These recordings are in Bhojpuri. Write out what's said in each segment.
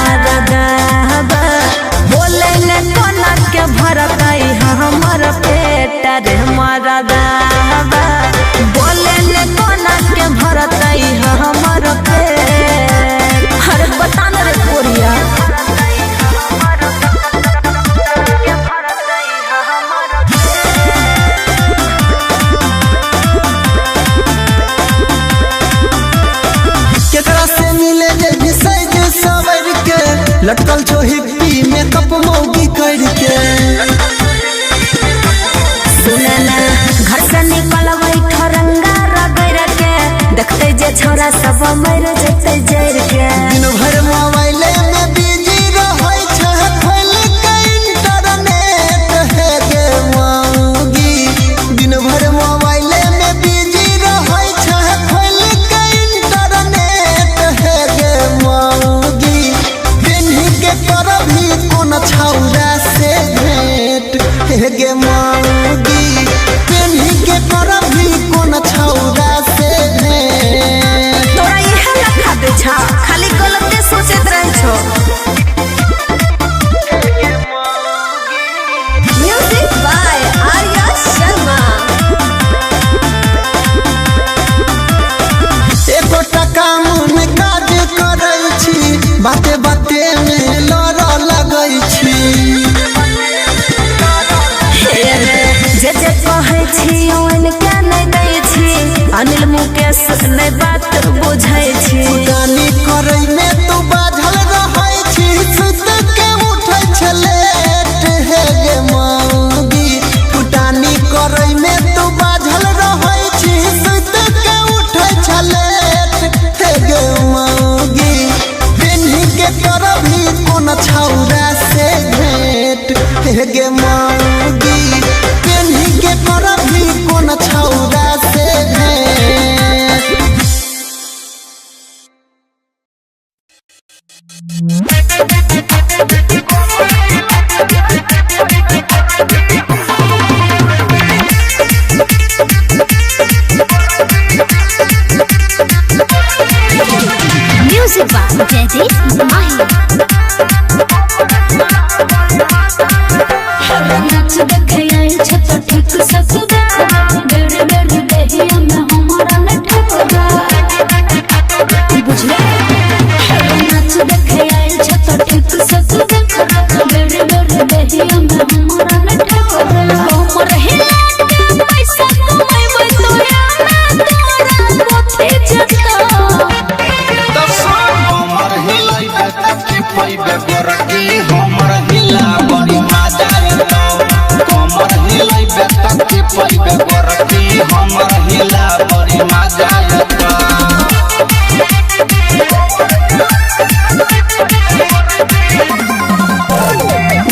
मरदाबा बोले ले कोना के भरतई हमर पेट रे मरदाबा बोले ले कोना के भरतई हमर पेट। अरे बता न रे कोरिया लटकल छो हिप्पी मेकअप मौगी करके सुनना घर से निकलबै ठरंगा रगड़ के देखते जे छोरा सब मर जते जर के। दिन भर मोबाइल में बिजी रहै छ खोल के इंटरनेट है गे मौगी। दिन भर मोबाइल में बिजी रहै छ खोल के इंटरनेट है गे मौगी। करभी कोन छौरा से भेंट हे गे मौगी। पेन्ही के करभी कोन छौरा से भेंट। तोरा इहे लखा दे छा खाली गलते सोचत रह छो। Music by Arya Sharma. एको टका में काज करै छी बाते बाते में लड़ लगै छी। जे जे कहै छी ओन के नहीं दै छी अनिल मुकेश ने बात बुझै छी। फुटानी करै में तू बाझल रहै छी सुत के उठै छ लेट हे गे मौगी। फुटानी करै में तू बाझल रहै छी सुत के उठै छ लेट हे गे मौगी। पेन्ही के करभी कोन छौरा से भेंट हे गे मौगी। पेन्ही के करभी कोन छौरा से भेंट। म्यूजिक बाय जयदीप माही। नाच देखे आइल छ तो ठीक सक बेड़ बेड़ देहिया में हमारा न ठेकरा बुझले। नाच देखे आइल छ तो ठीक सक बेड़ बेड़ देहिया में हमारा न ठेकरा। हमर हिला के पैसा कमाइबै तोरा ना तोरा कोथे जता। हमर हिलाई बेटा पैबे गोरकी हमर हिला बड़ी मजा आयो। हमर हिलाई बेटा पैबे गोरकी हमर हिला बड़ी मजा आयो।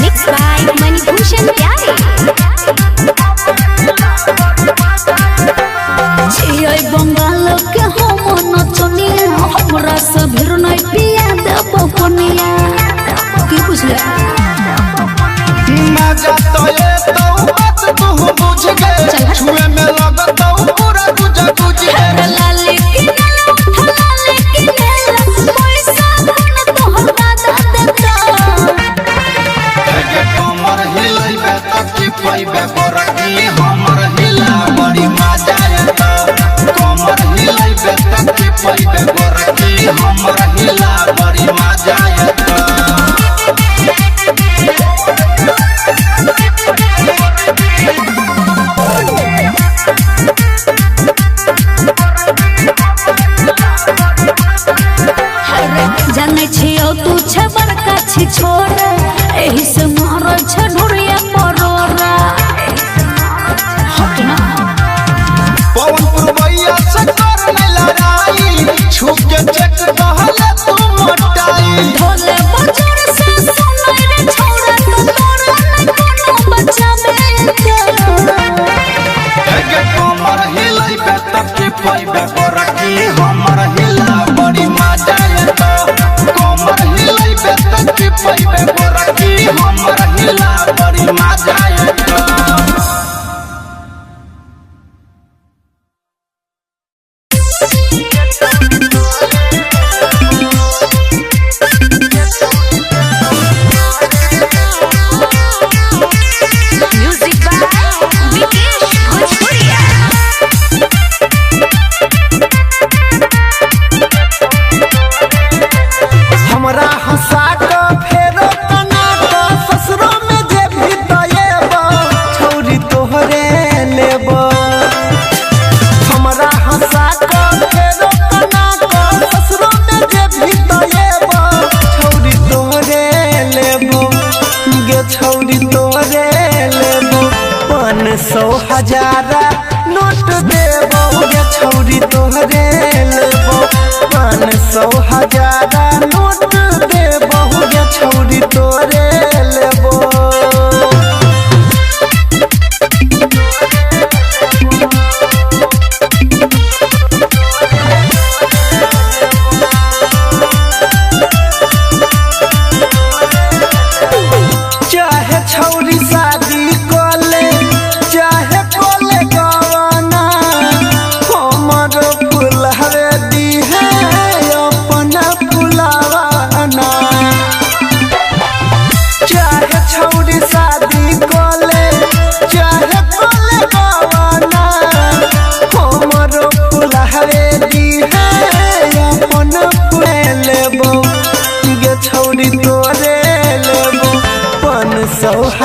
मिक्स बाय मणिभूषण प्यारे। छियै बंगाल के हम नचनिया हमरा से भिर नहीं पिया देब पनिया। की बुझले मजा तो ये तो बात तू बुझ गए छुए में लगत पूरा गुजा गुज है। लाली की लाली की पैसा न तोहर दादा देता। हमर हिलाई बेटा पैबे गोरकी हमर हिला बड़ी मजा आयो। हमर हिलाई बेटा पैबे गोरकी हमर हिला बड़ी मजा आयो। जानै छियौ तू छ बड़का छी छोरा एही से मारो छ ढोरिया परोरा। हट ना पवन पुरवैया से कर न लड़ाई छुप के चेक कहले तू मोटाई। ढोले बजर से सुनै रे छोरा तो तोरा न कोनो बच्चा में हमर हिलाई बेटा पैबे गोरकी हमर हिला बड़ी मजा आयो। हमर हिलाई बेटा पैबे गोरकी हमर हिला बड़ी मजा आयो।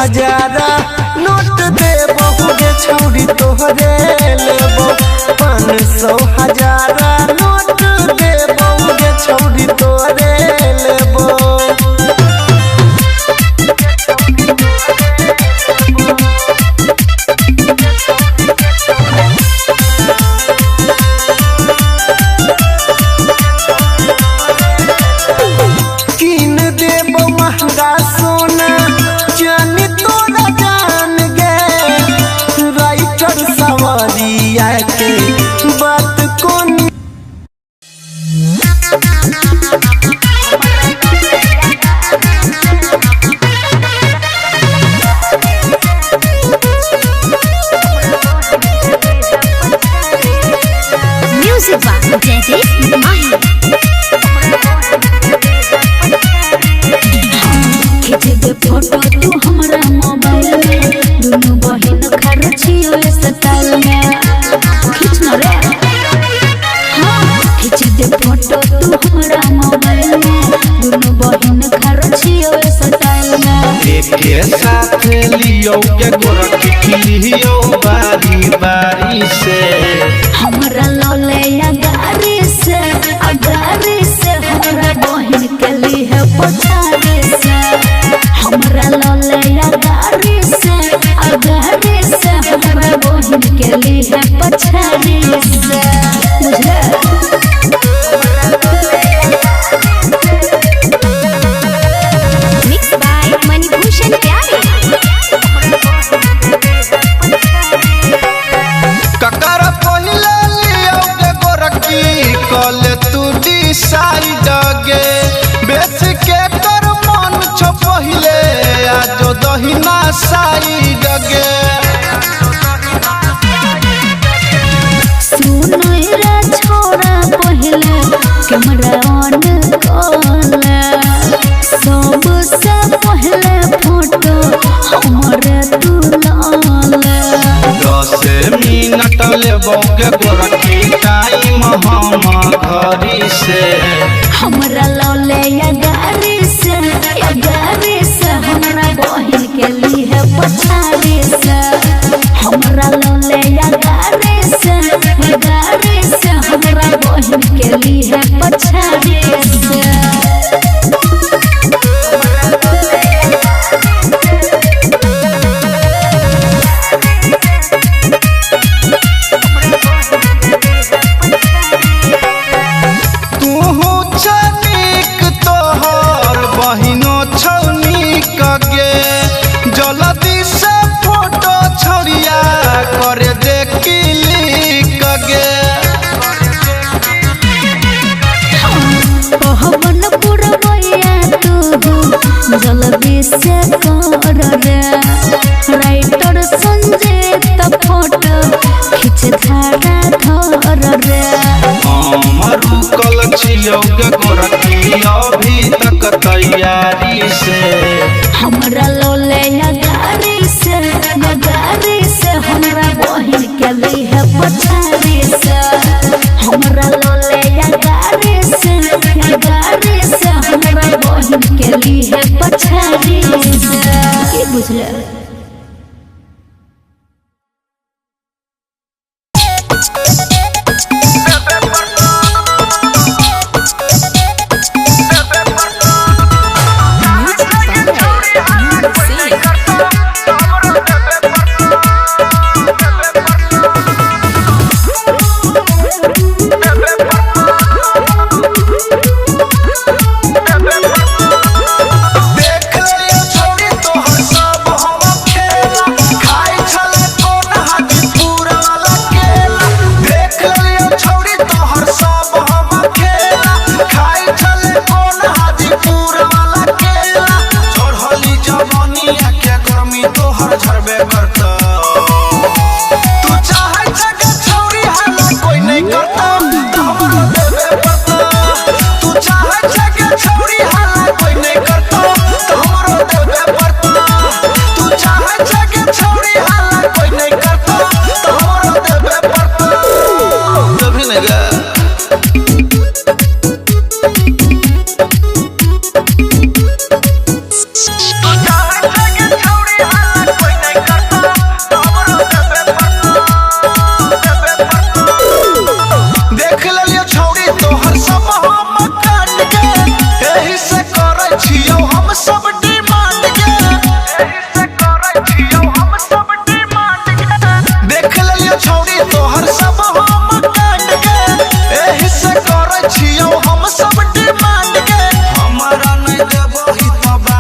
हजारा नोट दे बहुगे छौरी तोहरे लेबो 500 हजारा नोट दे बहुगे छौरी तोहरे लेबो कीन देबो महंगा सोना जानी तोरा जान गे राइटर सवारिया के बात कोन म्यूजिक बा जयदीप माही खींच दे फोटो तू हमरा मोबाइल में दोनों बहन खर्चियो स्टाइल में खींच न रे हाँ खींच दे फोटो तू हमरा मोबाइल में दोनों बहन खर्चियो स्टाइल में एके साथ लियो के गोरखी लियो बारी बारी से हमरा लौले अगारी से हमरा बहन के लिए पछाड़ी से हमरा लौले अगारी से हमरा बहन के लिए पछाड़ी से मिक्स बाय मणिभूषण प्यारे ककर पहिले लियो के गोरखी कल तू डिसाइड गे बेच के कर मन छ पहिले आज दहिना साइड गे सुनो रे छोरा पहिले कैमरा ऑन कर सबसे पहिले फोटो हमरे तू लाले 10 मिनट लेबो के गोरखी टाइम हम घरी से हमरा लौले अगारी से हमरा बहन के लिए पछाड़ी से हमरा लौले अगारी से हमरा बहन के लिए पछाड़ी से तूहू छनिक तोहर बहिनो छौनिक गे जल्दी से फोटो छोड़िया करे दे क्लिक गे पवन पुरवैया तू जल्दी से कर रे राइटर संजीत फोटो खींच धारा धर रे हमरू कल छियो गे गोरखी अभी तक तैयारी से हमरा लौले अगारी से हमरा बहन के लिए पछाड़ी से हमरा लौले अगारी से हमरा बहन के लिए पछाड़ी से की बुझले छोड़ी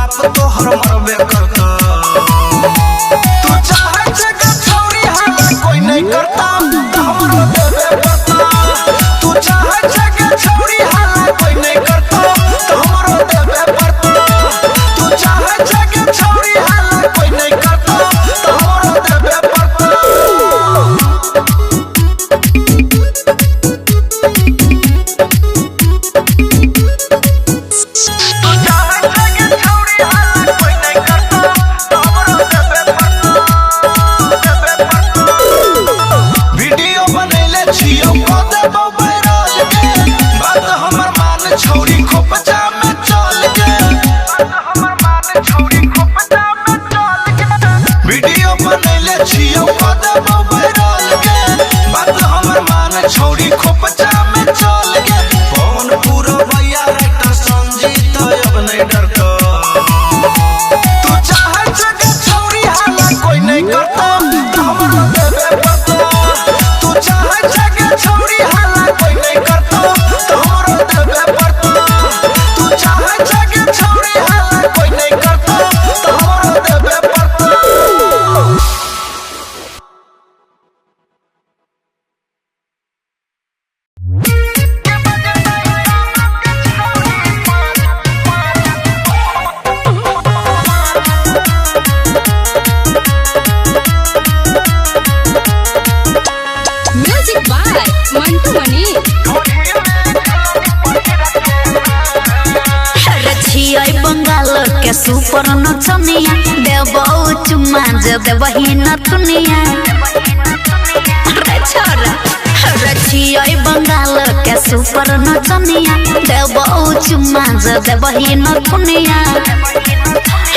बाप तो हर मरबे करता तू चाहे जगह छोड़ी हाला कोई नहीं करता तो हमरो देवे पड़ता तू चाहे जगह छोड़ी हाला कोई नहीं करता तो हमरो देवे पड़ता तू चाहे जगह छोड़ी हाला कोई नहीं करता तो हमरो देवे पड़ता वीडियो बनैले छियो कदे मोबाइल के बात हमर मान छौरी खोपचा में चल गे बात हमर मान छौरी खोपचा में चल गे वीडियो बनैले छियो कदे मोबाइल के बात हमर मान छौरी खोपचा में चल गे फोन पूरा भैया राइटर संजीत अब नहीं डरता तू चाहे जगह छौरी हाला कोई नहीं करता तो हमरो देवे पड़ता तू चाहे जगह छौरी हाला कोई नहीं करता तो हमरो देवे पड़ता तू चाहे जगह छौरी हाला कोई नहीं करता तो हमरो देवे पड़ता म्यूजिक बाय मंटू मनी। रछियै बंगाल के सुपर नचनिया देबौ चुम्मा जे देबही नतुनिया रे छोरा रछियै बंगाल के सुपर नचनिया देबौ चुम्मा जे देबही नतुनिया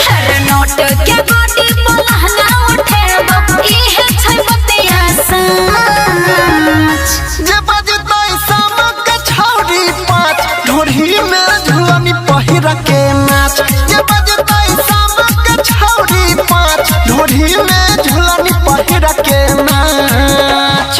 हर नोट के गोटी पलहना उठेबो इहे छै बतिया सच जे बजतै सामक छौरी पाँच ढोरी में झुलनी पहिरा के नाच जे बजतै सामक छौरी पाँच ढोरी में झुलनी पहिरा के नाच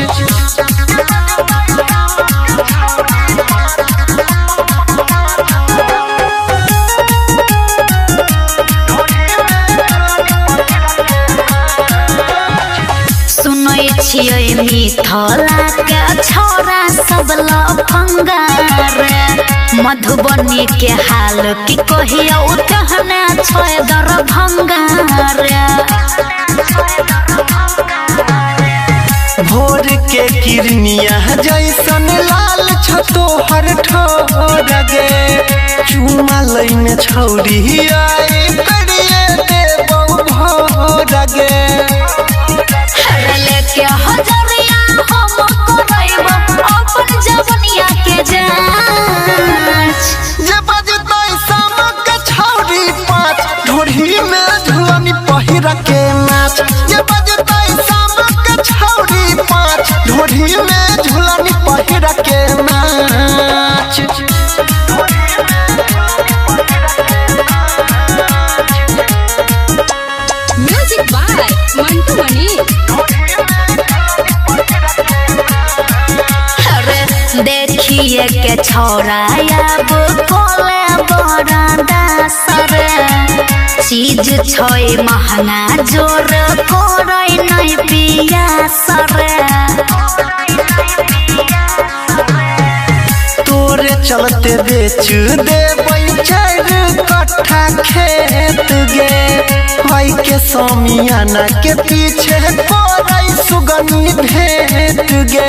सुनै छियै मिथिला के छोरा सब लफंगा रे मधुबनी के हाल की कहियो कहना छै दरभंगा रे भोर के किरनिया जैसन लाल छतो हर ठोर गे चुमा लैने छौरी आई करिए देबौ भोर गे हर लेके हजरिया हम करैबो अपन जवनिया के जांच जे बजतै सामक छौरी पाँच ढोरी में झुलनी पहिरा के नाच जे बजतै सामक छौरी पाँच ढोरी में झुलनी पहिरा के नाच म्यूजिक बाय मंटू मनी। अरे देखिए के छोरा अब कोले बड़ा दासर चीज छै महंगा जोर कोरै नहीं पिया सर तोरे चलते बेच देबै 4 कट्ठा खेत गे भाई के समियाना के पीछे पड़ै सुगनी भेट गे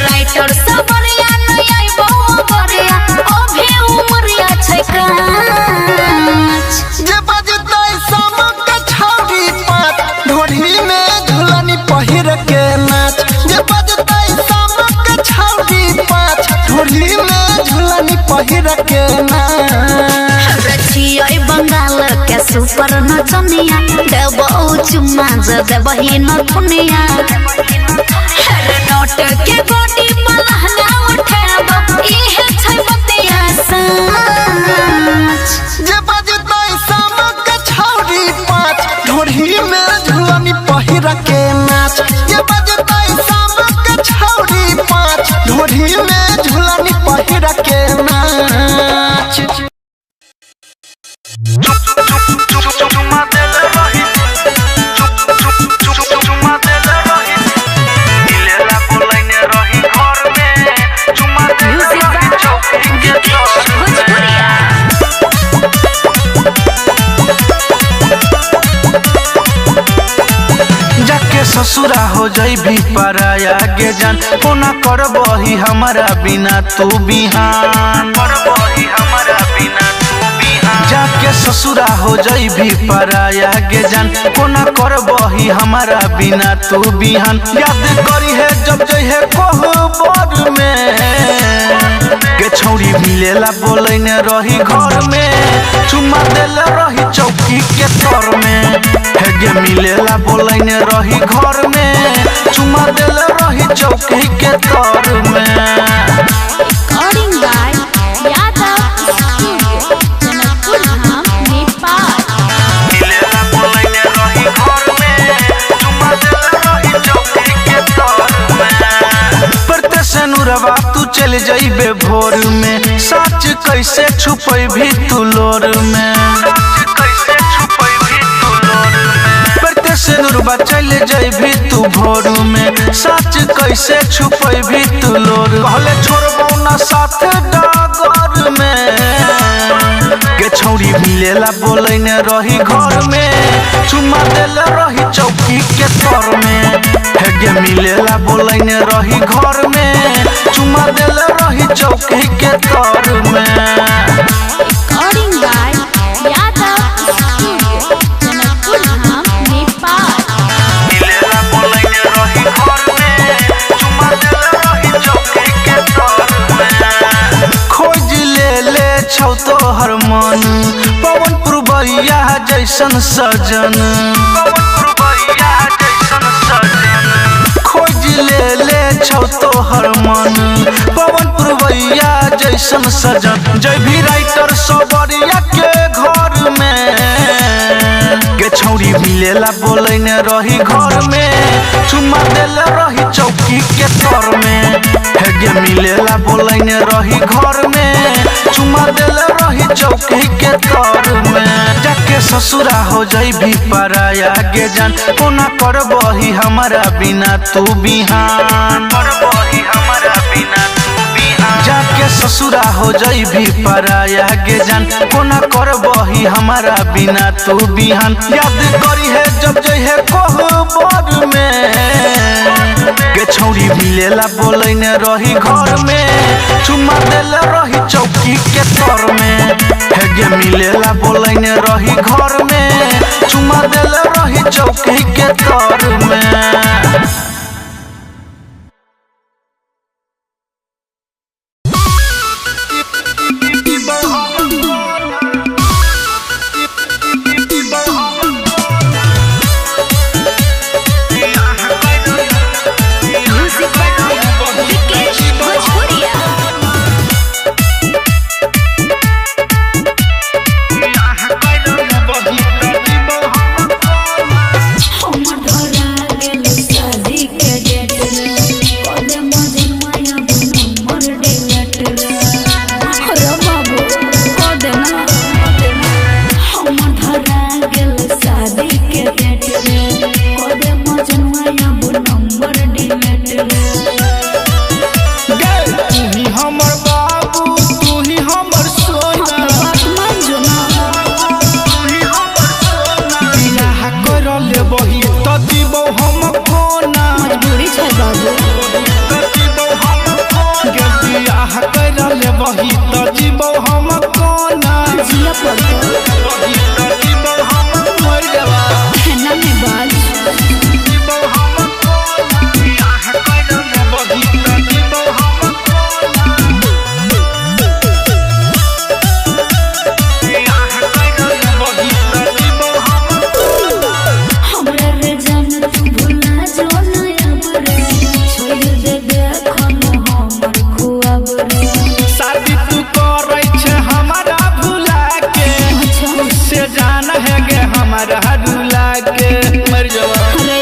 राइटर सबरिया नहीं आइबो बरिया अभी उमरिया छै काच जे बजतै सामक छौरी पाँच ढोरी में झुलनी पहिर के नाच जे बजतै सामक छौरी पाँच ढोरी में झुलनी पहिर के नाच रछियै बंगाल के सुपर नचनिया देबौ चुम्मा जे देबही नथुनिया हर नोट के गोटी पलहना उठेबो इहे छै बतिया सच जे बजतै सामक छौरी पाँच ढोरी में झुलनी पहिरा के नाच जे बजतै सामक छौरी पाँच ढोरी में झुलनी पहिरा के नाच ससुरा हो जाई भी पराया गे जान कोना करबही हमारा बिना तू बिहान करबही हमारा बिना तू बिहान जाके ससुरा हो जाई भी पराया गे जान कोना करबही हमारा बिना तू बिहान याद करी है जब जइहे कोहबर में के छौरी मिलेला बोलैने रही घर में चुम्मा देले रही चौकी के तर में गे मिलेला बोलैने रही घर में चुम्मा देले रही चौकी के तर में Recording by Yadav Studio, Janakpur Dham, Nepal. मिलेला बोलैने रही घर में चुम्मा देले रही चौकी के तर में परते से नुरवा तू चल जाइबे भोर में सच कैसे छुपै भी तू लोर में सच कैसे छुपै भी तू लोर में परते से नुरवा चल जाइबे तू भोर में सच कैसे छुपै भी तू लोर कहले छोड़बौ ना साथ डागर में के छौरी मिलेला बोलैने रही घर में चुम्मा देले रही चौकी के तर में गे मिलेला बोलैने रही घर में चुम्मा देले रही चौकी के तर में Recording by Yadav Studio, Janakpur Dham, Nepal. मिलेला बोलैने रही घर में चुम्मा देले रही चौकी के तर में खोज ले छौ तोहर मन पवन पुरबैया जैसन सजन पवन पुरबैया जैसन सजन खोज ले छौ तोहर मन पवन पुरबैया जैसन सजन जय भी राइटर सबरिया के घर में के छौरी मिलेला बोलैने रही घर में चुम्मा देले रही चौकी के तर में गे मिलेला बोलैने रही घर में चुम्मा देले रही चौकी के तर में जाके ससुरा हो जाई भी पराया गे जान कोना करबही हमारा बिना तू बिहान करबही हमारा बिना तू बिहान जाके ससुरा हो जाई भी पराया गे जान कोना करबही हमारा बिना तू बिहान याद करी है जब जइहे कोहबर में के छौरी मिलेला बोलैने रही घर में चुम्मा देले रही चौकी के तर में गे मिलेला बोलैने रही घर में चुम्मा देले रही चौकी के तर में Music by Vikesh Bhojpuria. वही तो जीवो हम कोना जिया पड़तो जीवो हम मर जावा खाना में बाज जीवो हम कोना आह कर वही तो जीवो हम कोना आह कर वही तो जीवो हम हमरा रे जान तू भुला जो नया बरे छोड़ दे देखन हमर खुआब रे शादी तू करै छे हमारा भुला के से जान है गे हमारा रुला के मर जावा अरे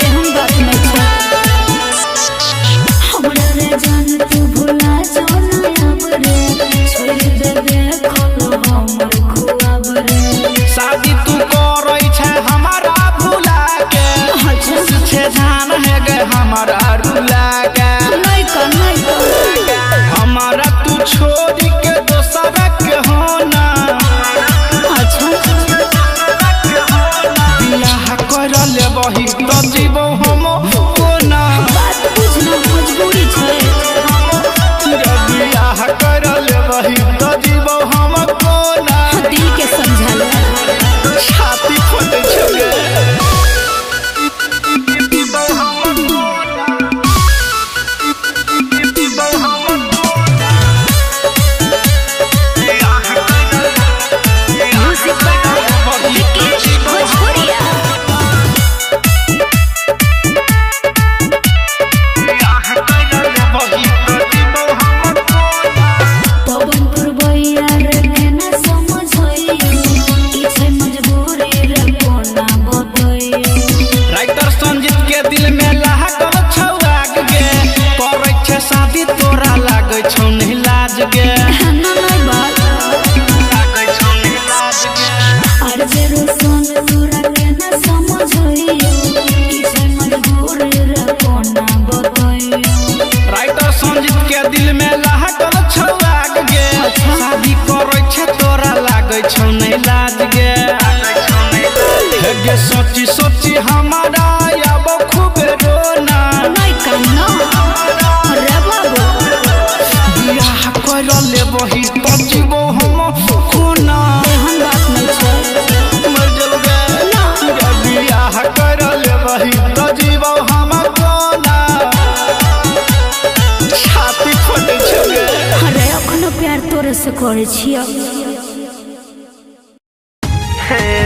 करे छिया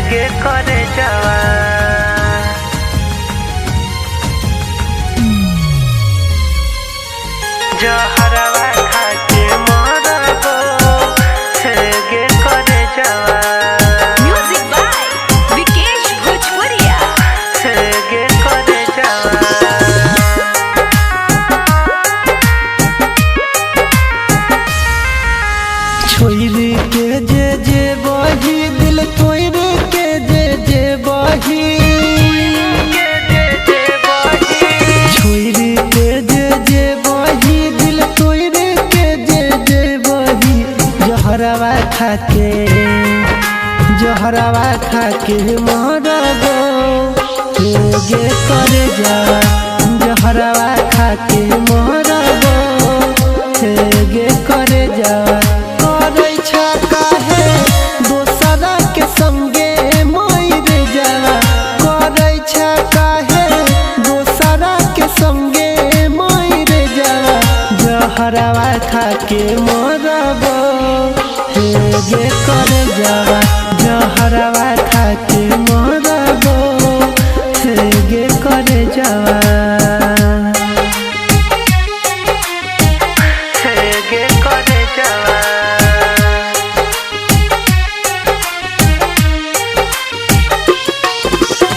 गे करे जावा जहरवा खाके मरबो गे करे जावा म्यूजिक बाय विकेश भोजपुरिया गे करे जावा छोड़ के जे बही दिल तोड़ के जे बही छोड़ के जे बही दिल तोड़ के जे बही जहरवा खाके मरबो गे करे जावा जहरवा खाके मरबो गे करे जावा करे छा काहे दोसरा के संगे मर जावा करे छा काहे दोसरा के संगे मर जावा जहरवा खाके मरबो गे करे जावा जहरवा खाके मरबो गे करे जावा गे करे जावा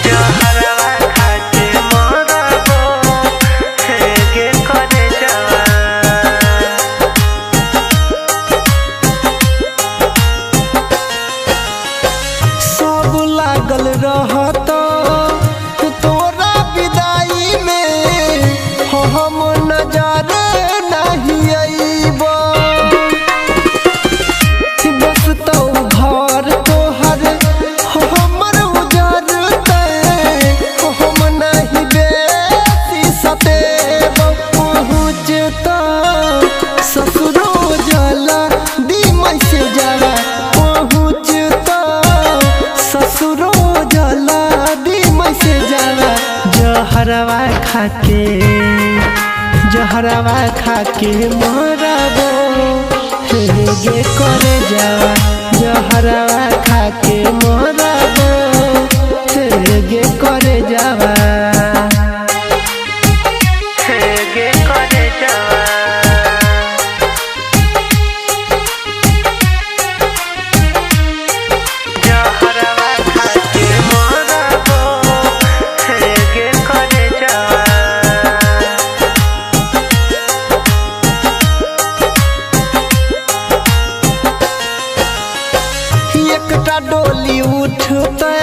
जहरवा खाके मरबो गे करे जावा सब लागल रहत तोरा विदाई में हम नजर नहीं अइबो बस तो घर तोहर हमर उजरते हम नहीं बेसी सतेबो पहुँचता ससुरो जला दीमई से जला पहुँचता ससुरो जला दीमई से जला जहरवा खाके मरबो गे करे जावा जहरवा खाके मरबो गे करे जावा गे करे जावा जहरवा खाके मरबो गे करे जावा एकटा डोली उठते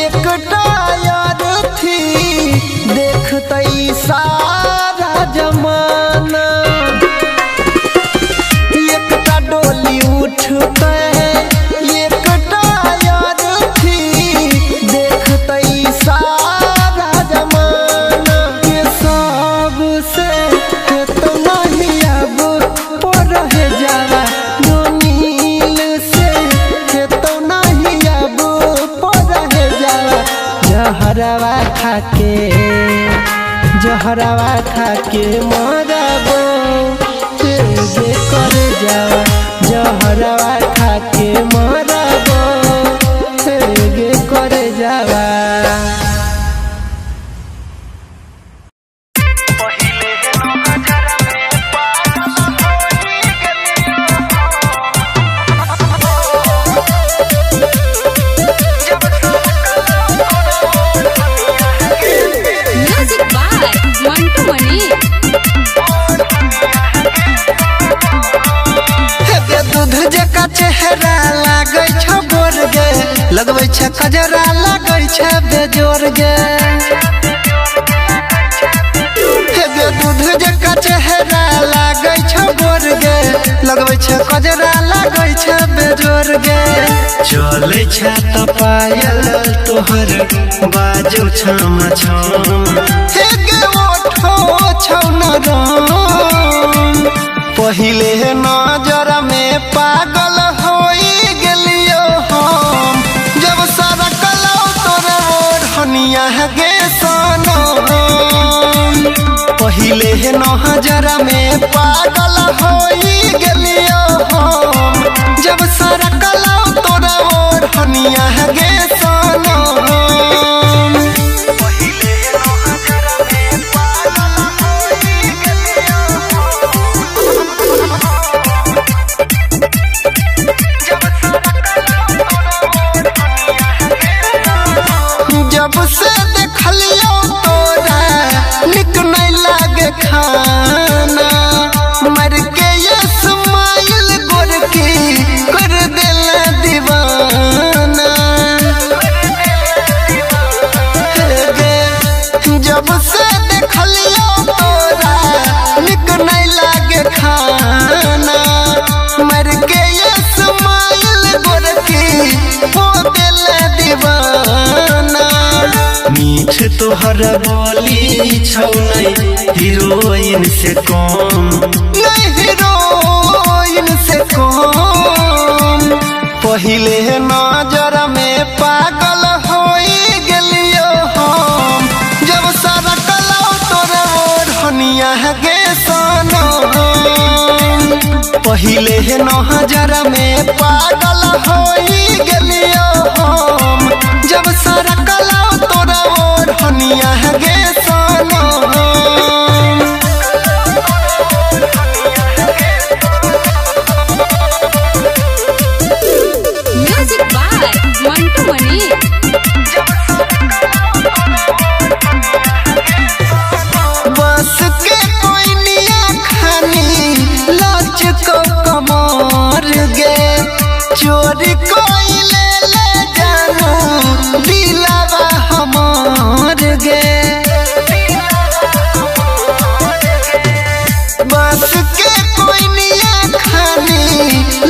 एकटा यार थी देखते सारा जमाना एकटा डोली उठते एकटा यार थी देखते सारा जमाना के सब से तो नहीं अब पर जावा नील से तो नहीं अब पर जावा जहरवा खाके मरबो गे करे जावा जहरवा खाके मरबो गे करे जावा म्यूजिक बाय मंटू मणि हेबे दूध जका चेहरा लागै छ बोर गे लगबै छ कजरा लागै छ बेजोर गे हेबे दूध जका चेहरा लागै छ बोर गे लगबै छ कजरा लागै छ बेजोर गे चलै छ त पायल तोहर बाजौ छम छम हे गे ओठो छौ नरम पहिले नजर में पागल होई गेलियो हम जब सरकलौ तोरे ओढ़निया गे सनम पहिले नजर में पागल होई गेलियो हम जब सरकला तोरा और हनिया गे सनम पहिले नजर में पागल होई गेलियो जब से देखलियो तोरा निक नहीं लागे खाना मर के ये स्माइल गोरकी कर देला दीवाना जब से देखलियो तोरा निक नहीं लागे खाना मर के ये स्माइल गोरकी हो देला दीवाना मीठ तोहर बोली छौ नहीं हीरोइन से कम नहीं हीरोइन से कम पहिले नजर में पागल होई गेलियो हम जब सरकला तोरा और हनिया गे सनम पहिले नजर में पागल होई गेलियो हम जब सरकला तोरा और हनिया गे सनम म्यूजिक बाय मंटू मनी। बस के कोइनिया खानी लच को कमर गे चोरी कोई ले जानू दिलावा हमार गे बस के कोइनिया खानी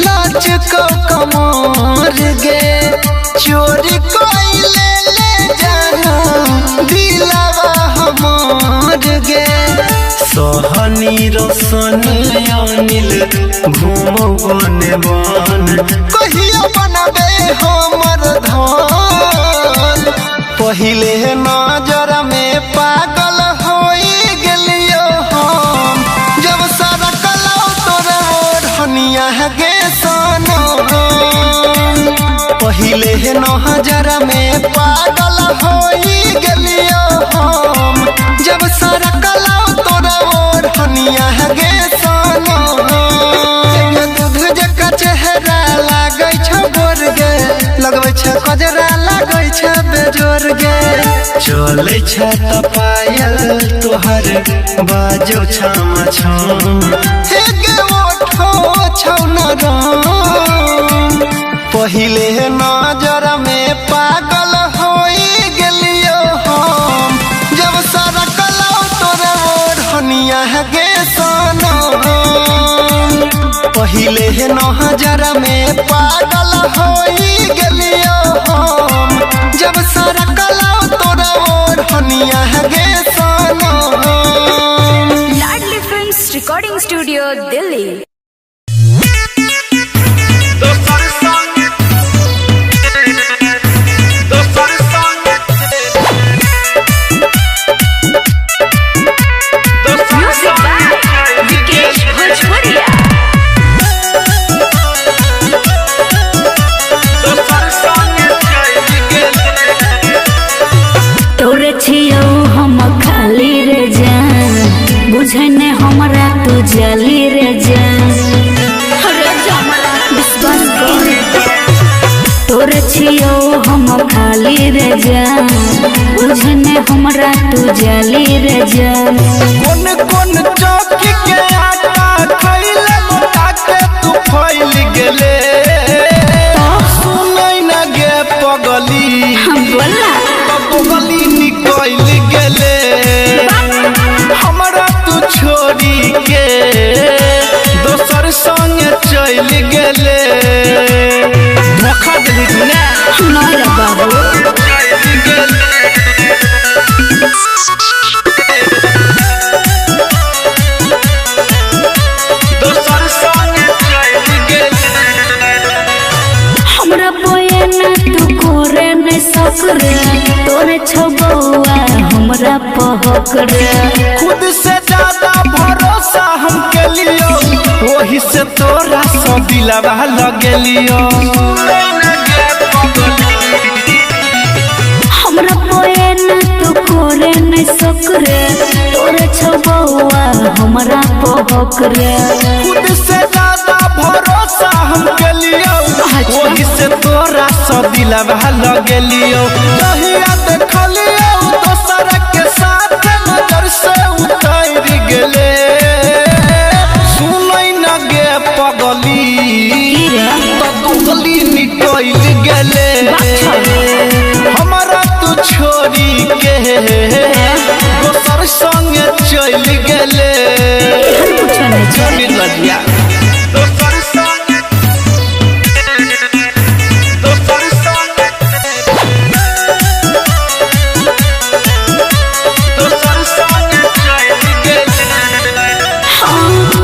लच को कमर गे चोरी कोई ले जानू दिलावा हमार गे सहनी रोशन अनिल घूमो बने बन कहियो बनबे हमर धन पहिले नजर में पागल होई गेलियो हम जब सरकला तोरा और हनिया गे सनम पहिले नजर में पागल होई गेलियो हम जब सरकला तोरा और हनिया गे सनम दूध जका चेहरा लागै छ गोर गे लगबै छ कजरा लागै छ बेजोर गे चलै छ त पायल तोहर बाजो छम छम हे गे ओठो छौ नरम पहिले नजर में पागल होई गेलियो हम जब सरकला तोरा और हनिया गे सनम पहिले नजर में पागल होई गेलियो हम जब सरकला तोरा और हनिया गे Sanam Ladli films recording studio Delhi. Music by Vikesh Bhojpuriya. तोरे छियो हम खाली रे जान बुझने हमरा तू जली रे जान अरे जमला विश्वास कर तोरे छियो हम खाली रे जान बुझने हमरा तू जली रे जान कौन कौन चौकी के आटा खइले मोटा के तू फैल गेले सुनै न गे पगली हम बोला पगली निकल गेले हमरा तू छोड़ी के दोसर संग चल गेले धोखा देली तू ना नहीं रे बाबू दोसर संग चल गेले हमरा बोए ना तू कोरे नहीं सकरे तोरे छबौआ हमरा पहक रे खुद से जा भरोसा हम के लियो वही से तोरा सो दिलवा लगेलियो हमरा पोए न तू करे न सकरे तोरे छबौआ हमरा पोहक रे खुद से ज्यादा भरोसा हम के लियो वही से तोरा सो दिलवा लगेलियो कहिया देखलियो दोसर के साथ नजर से उतर गेले सुनई न गे पगली तो दुगली निकल गेले हमारा तू छोड़ी के दोसर संग चल गेले कुछ नहीं छोड़ी लजिया दोसर संग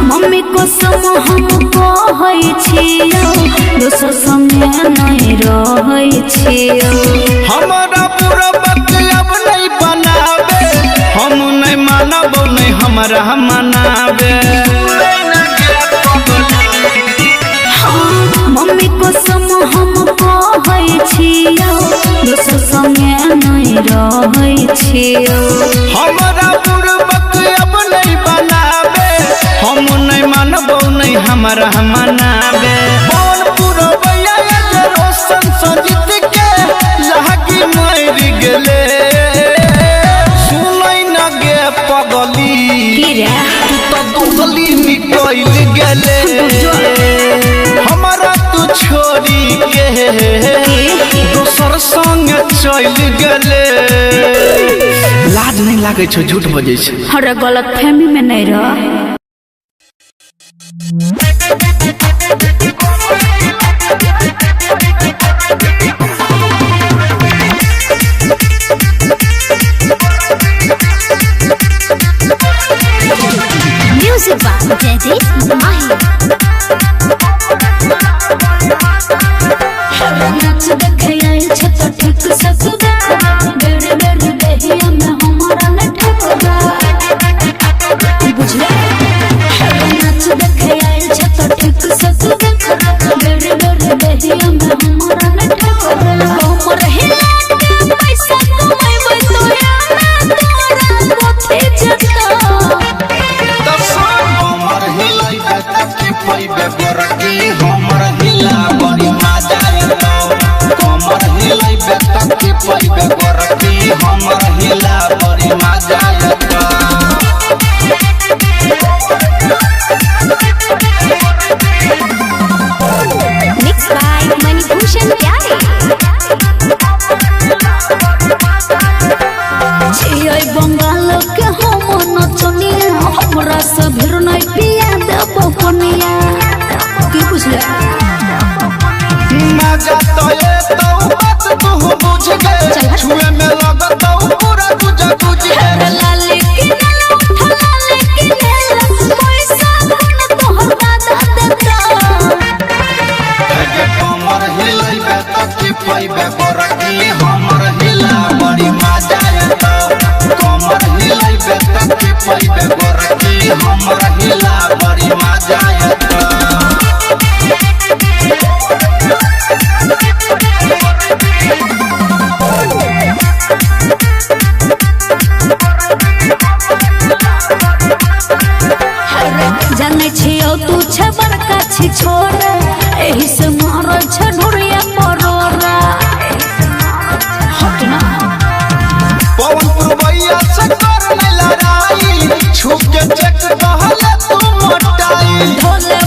मम्मी को सम हम कहै छियो दोसर संगे नहीं रहै छियो हमारा पूरा वक्त अब नहीं बनावे हम नहीं मानब नहीं हमारा मनावे मम्मी को सम हम कहै छियो दोसर संगे नहीं रहै छियो हमारा पूरा वक्त अब नहीं बनावे हम नहीं मानब नहीं हमारा मनावे कौन पूरा भैया ये रोशन संजीत के लागी मर गेले सुनई न गे पगली तू तो दुगली निकल गेले हमारा तू छोड़ी के दोसर संग चल गेले लाज नहीं लागे छो झूठ बजे छे हर गलत फहमी में नहीं रह म्यूजिक बाय जयदीप माही नाच देखे आइल छ तो ठीक सकदा बेरे बेरे देहिया में हमारा न ठकदा बुझले नाच देखे आइल छ तो ठीक सकदा बेरे बेरे देहिया में हमारा न ठकदा हमर हिला के पैसा कमाइबै तोरा ना तोरा कोथे जता हमर हिलाई तक की पैबे गोरकी हमर हिला बड़ी मजा आयो हमर हिलाई तक की पैबे गोरकी हमर हिला बड़ी मजा आयो मिक्स बाय मणिभूषण प्यारे छियै बंगाल के हम नचनिया हमरा से भीड़ नहीं पिया देब कोनिया की बुझले मजा तो ये तो बात तू बुझ गए छुए में लगत पूरा तुझ बुझ गए लाली की लाली की पैसा न तोहर दादा देता हमर हिलाई तक की पैबे गोरकी हमर हिला बड़ी मजा आयो हमर हिलाई तक की पैबे गोरकी हमर हिला बड़ी मजा आयो जाने छियो तू छ बड़का छी छोरा एही से मारो छ ढोरिया परोरा हट ना पवन पुरवैया से कर नहीं लड़ाई छुप के चेक कहले तू मोटाई ढोले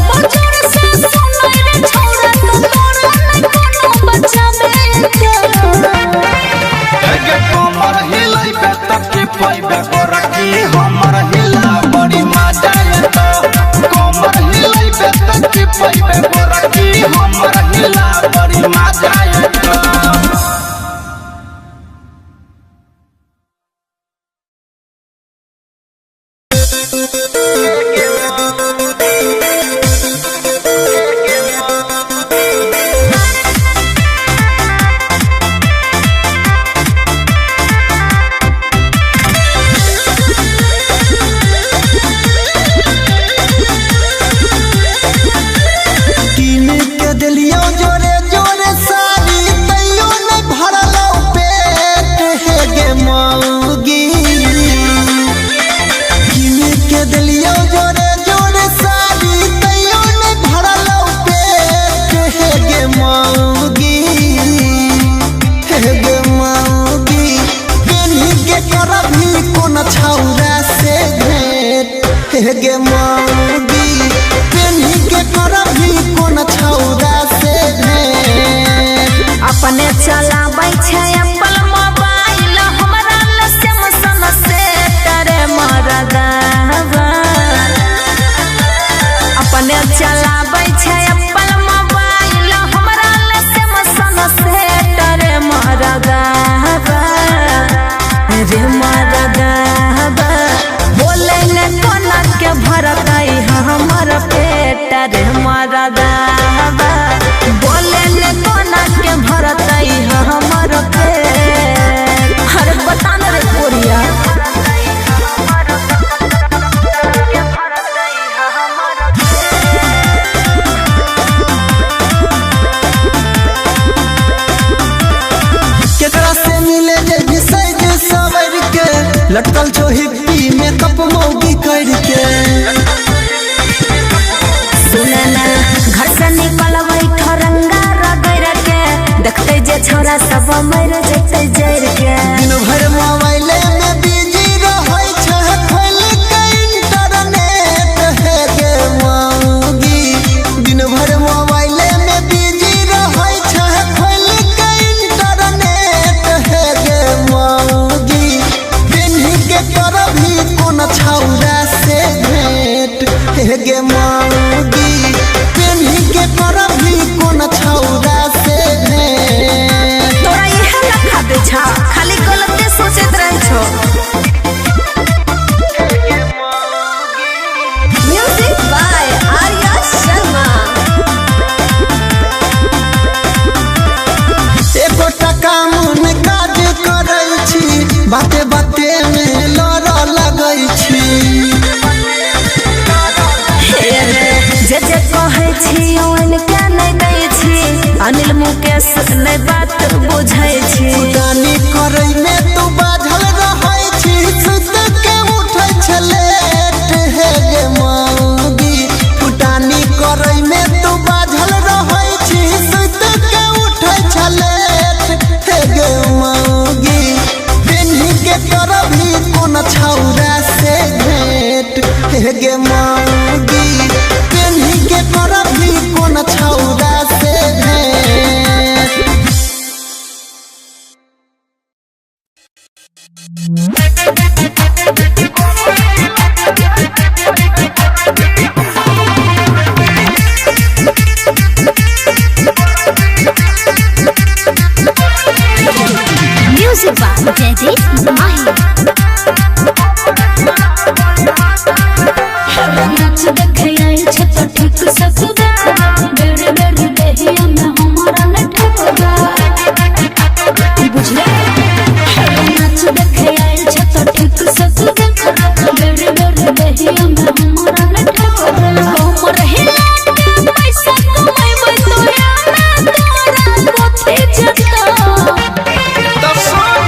हेगे मौगी पेन्ही के करभी कोन छौरा से भेंट अपने चलाबै छै एप्पल मोबाइल हमरा ल सैमसंग सेट रे मरदावा अपने चलाबै छै एप्पल मोबाइल हमरा ल सैमसंग सेट रे मरदावा रे मरदावा बोले ने कोना के भरतै हमर पेट रे मरदावा बोले ने कोना के भरतै हमर पेट अरे बता न रे कोरिया केकरा से मिले जे विषय जे सवर के लटकल छो हिप्पी मेकअप मौगी करके सुने ना घर से निकलबै ठरंगा रगड़ के देखते जे छोरा सब मर जेतै जर के दिन भर मोबाइले में बिजी रहै छै खोल के इंटरनेट हेगे मौगी दिन भर मोबाइले में बिजी रहै छै खोल के इंटरनेट हेगे मौगी पेन्ही के करभी कोन छौरा से भेंट हेगे मौगी पेन्ही के करभी कोन छौरा से भेंट तोरा इहे लखा दे छा खाली गलते सोचत रहै छो म्यूजिक बाय आर्या शर्मा एको टका मन काज करै छी बाते बाते में लड़ लगै छी जे जे कहै छी ओन के नै दै छी अनिल मुकेश नै बात बुझै छी फुटानी करै में तू बाझल रहै छी सुत के उठै छै लेट हेगे मौगी फुटानी करै में तू बाझल रहै छी सुत के उठै छै लेट हेगे मौगी पेन्ही के करभी कोन छौरा से भेंट हेगे मौगी पेन्ही के करभी कोन छौरा से भेंट Music by Jaideep Mahi. नाच देखे आइल छ तो ठीक से तू देखा बेरे बेरे देहिया में हमारा न ठोका बुझले नाच देखे आइल छ तो ठीक से तू देखा बेरे बेरे देहिया में हमारा न ठोका हमर हिला के पैसा कमाइबै तोरा ना तोरा कोथे जता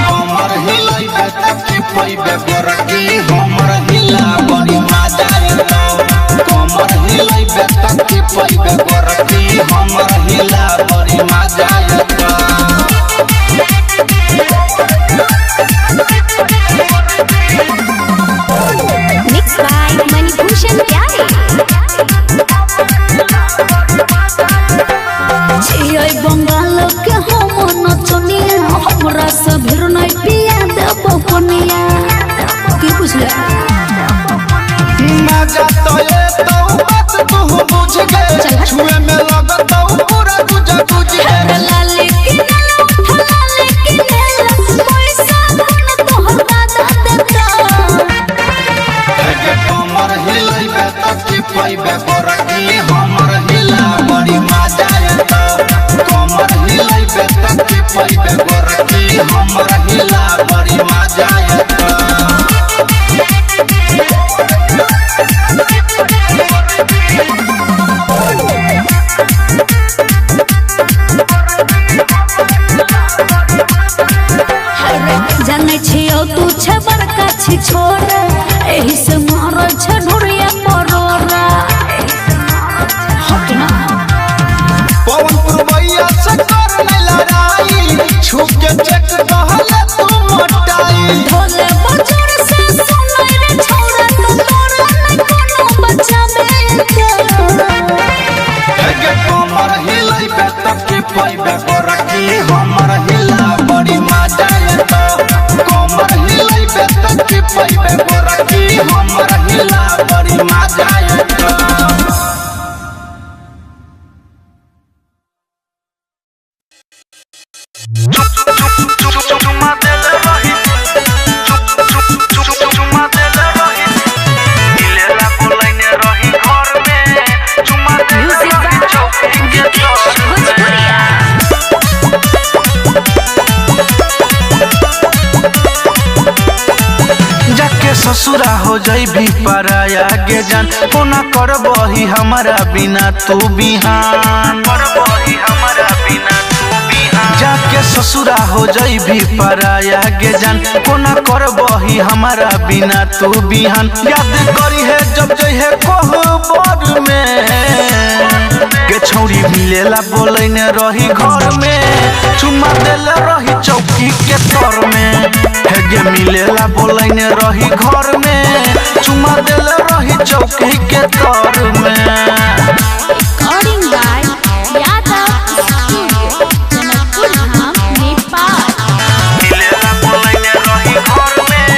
हमर हिलाई बेटा की पैबे गोरकी हमर हिला बड़ी मजा आयो हमर हिलाई बेटा की पैबे गोरकी हमर हिला बड़ी मजा आयो Mixed by Manibhushan Pyare. छियै बंगाल के हम नचनिया हमरा से भीर नै पिया देबो कोनिया की बुझले मजा तो ये तो बात तू बुझ गए छुए में लगत पूरा तुझे बुझ गए लाले की लाले की पैसा कोन तोहर दादा देता हमर हिलाई बेटा की पैबे गोरकी हमर हिला बड़ी मजा आयो हमर हिलाई बेटा की पैबे गोरकी हमर हिला बड़ी मजा आयो जानै छियौ तू छ बड़का छी छोरा एही से मारै छ ढोरिया परोरा हट ना पवन पुरवैया से कर ले लड़ाई छुप के चेक कहले तू मोटाई ढोले बजर से सुनै रे छोरा तो तोरा न कोन ससुरा हो जाई भी पराया गे जान कोना करबही हमारा बिना तू बिहान करबही हमारा बिना तू बिहान जाके ससुरा हो जाई भी पराया गे जान कोना करबही हमारा बिना तू बिहान याद करी है जब जइहे कोहबर में के छौरी मिलेला बोलै ने रही घर में चुम्मा देले रही चौकी के तर में हे गे मिलेला बोलै ने रही घर में चुम्मा देले रही चौकी के तर में Recording by Yadav Studio, Janakpur Dham, Nepal. मिलेला बोलै ने रही घर में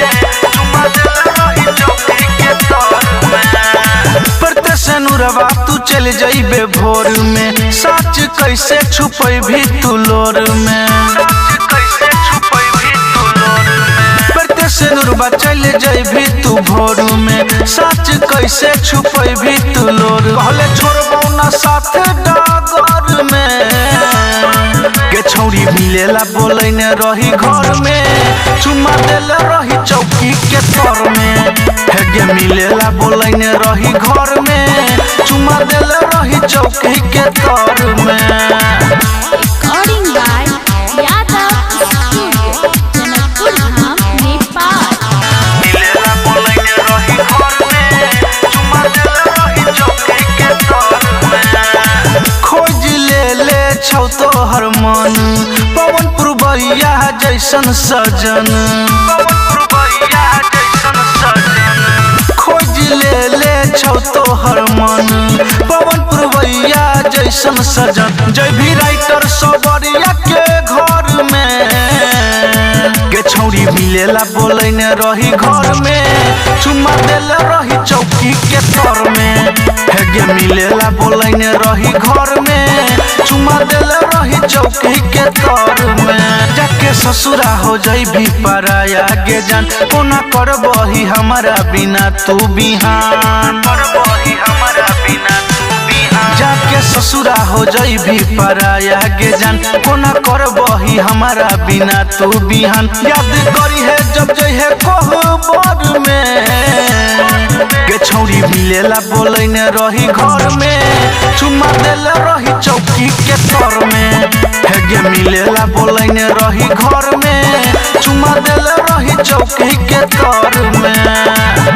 चुम्मा देले रही चौकी के तर में परते से नुरवा तू चल जइबे भोर में सच कैसे छुपै भी तू लोर में से नुरबा चल जइबी तू भोर में सच कैसे छुपै भी तू लोर कहले छोड़बौ ना साथ डागर में के छौरी मिलेला बोलै ने रही घर में चुम्मा देले रही चौकी के तर में हे गे मिलेला बोलै ने रही घर में चुम्मा देले रही चौकी के तर में Recording by Yadav Studio, Janakpur Dham, Nepal. मिलेला बोलै ने रही घर में चुम्मा देले रही चौकी के तर में खोज ले छौ तोहर मन पवन पुरबैया जैसन सजन पवन पुरबैया जैसन सजन खोज ले छौ तोहर मन पवन पुरबैया जैसन सजन जय भी राइटर सबरिया के घर में के छौरी मिलेला बोलै ने रही घर में चुम्मा देले रही चौकी के तर में हे गे मिलेला बोलै ने रही घर में चुम्मा देले रही चौकी के तर में जाके ससुरा हो जाई भी पराया गे जान कोना करबही हमारा बिना तू बिहान करबही हमारा बिना जाके ससुरा हो जाई भी पराया गे जान कोना करबही हमारा बिना तू बिहान याद करी है जब जइहे कोहबर में के छौरी मिलेला बोलै ने रही घर में चुम्मा देले रही चौकी के तर में हे गे मिलेला बोलै ने रही घर में चुम्मा देले रही चौकी के तर में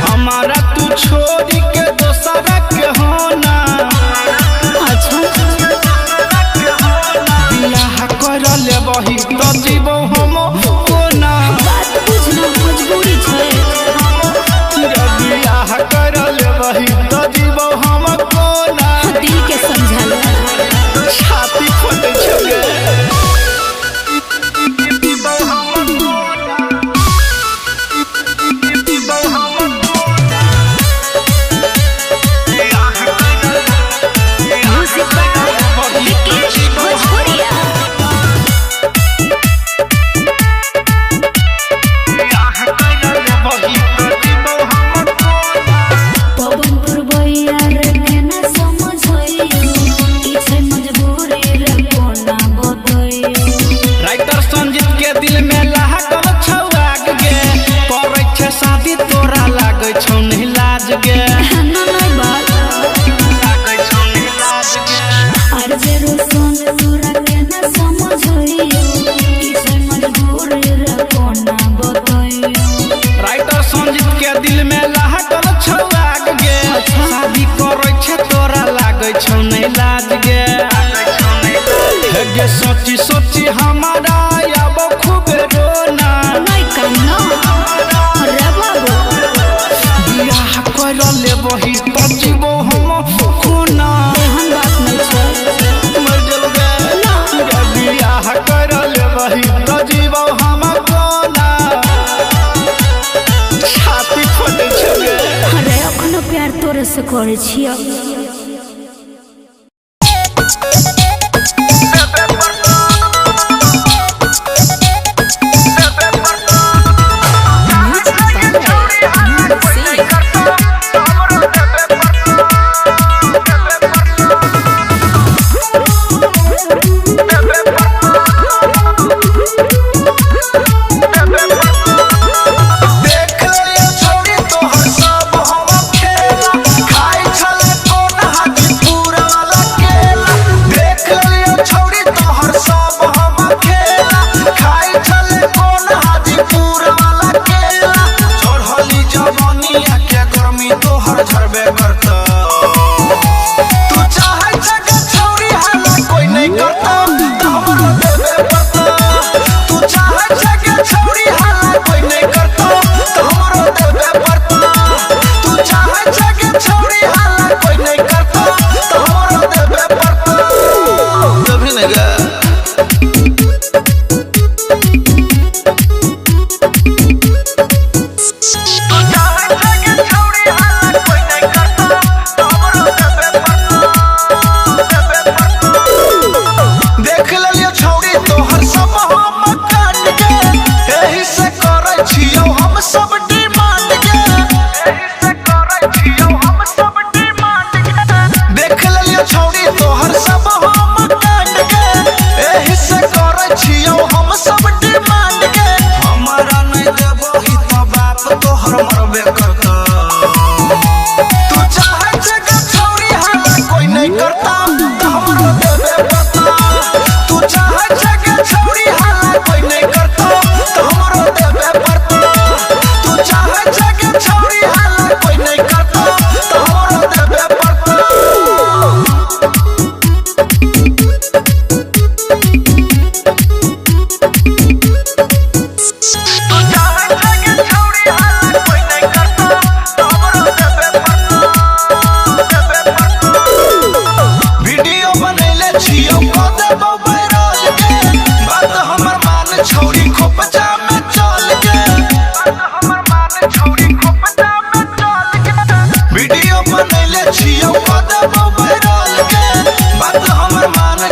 हमारा तू छोड़ी के दोसरा के होना बियाह कर ले बही तो जीवो हम अरे सोची सोची हमारा अब खूब रोना नहीं करना अरे बाबू बियाह कर ले वही तो जीवो हम खोना एहन बात नहीं छै मर जलबे बियाह कर ले वही तो जीवो हम खोना छाती फटे छगे अरे अखनो प्यार तोरे से करे छियो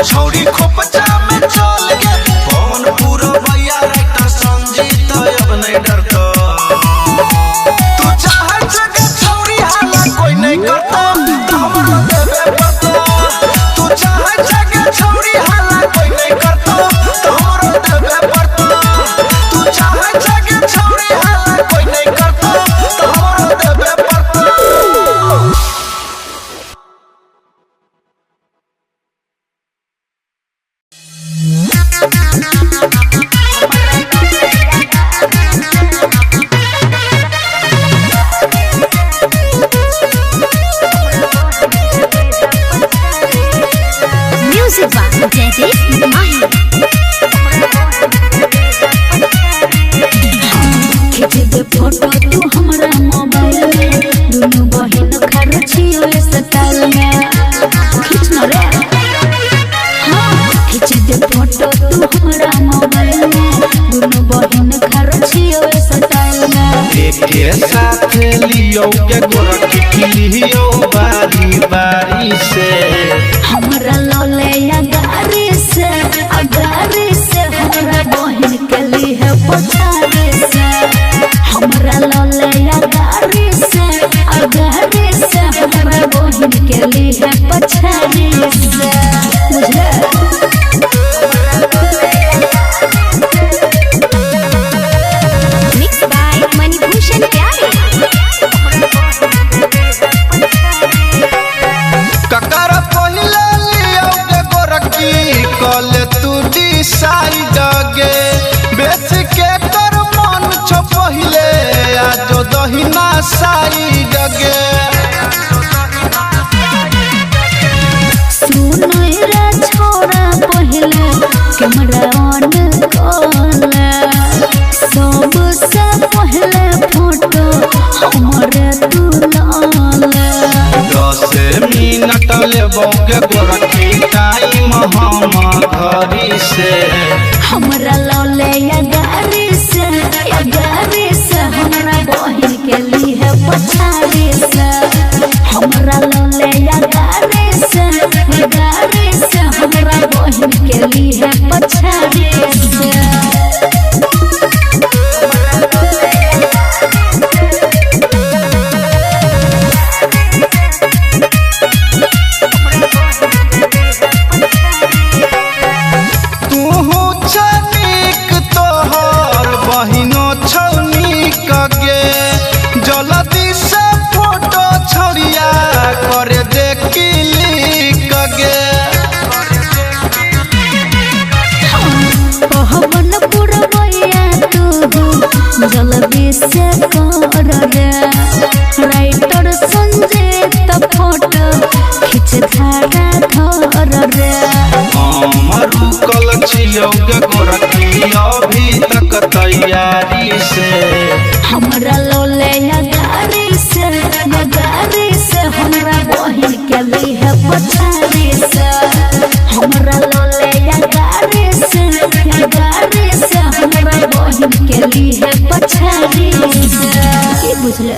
छौरी खोपचा में चल के कौन पूरा भैया राइटर संजीत अब नहीं डरता तू चाहे जगह छौरी हाला कोई नहीं करता तो हमरा देवे पता तू चाहे जगह छौरी हाला कोई नहीं करता तो हमरा देवे पता तू चाहे जगह छौरी हाला कोई नहीं करता तो हमरा देवे पता म्यूजिक बाय जयदीप माही खींच दे फोटो तू हमरा मोबाइल में दुनू बहिन खड़ छियो स्टाइल में खींच न रे खींच दे फोटो तू हमरा मोबाइल में दुनू बहिन खड़ छियो स्टाइल में एके साथ लियो के गोरखी लियो बारी बारी से हमरा लौले अगारी से हमरा बहिन के लिए पछाड़ी से हमरा लौले अगारी से हमरा बहिन के लिए पछाड़ी से बुझले मिक्स बाय मणिभूषण प्यारे ककर पहिले लियो के गोरखी कल तू डिसाइड गे बेच के कर मन छ पहिले आज दहिना साइड गे सुन रे छोरा पहिले नजरी से हमरा लौले या गारी से हमरा बहिन के लिए पछाड़ी से हमरा लौले या गारी से हमरा बहिन के लिए पछाड़ी से जल्दी से फोटो छड़िया करे देखी कगे कहबन पुरवैया तू जल्दी से कर रे राइटर संजय फोटो खींच धारा धर रे मरु कल छियोगे गोरखी अभी तक तैयारी से हमरा लौले या गारी से हमरा बहिन के लिए पछाड़ी से हमरा लौले या गारी से हमरा बहिन के लिए पछाड़ी से बुझले।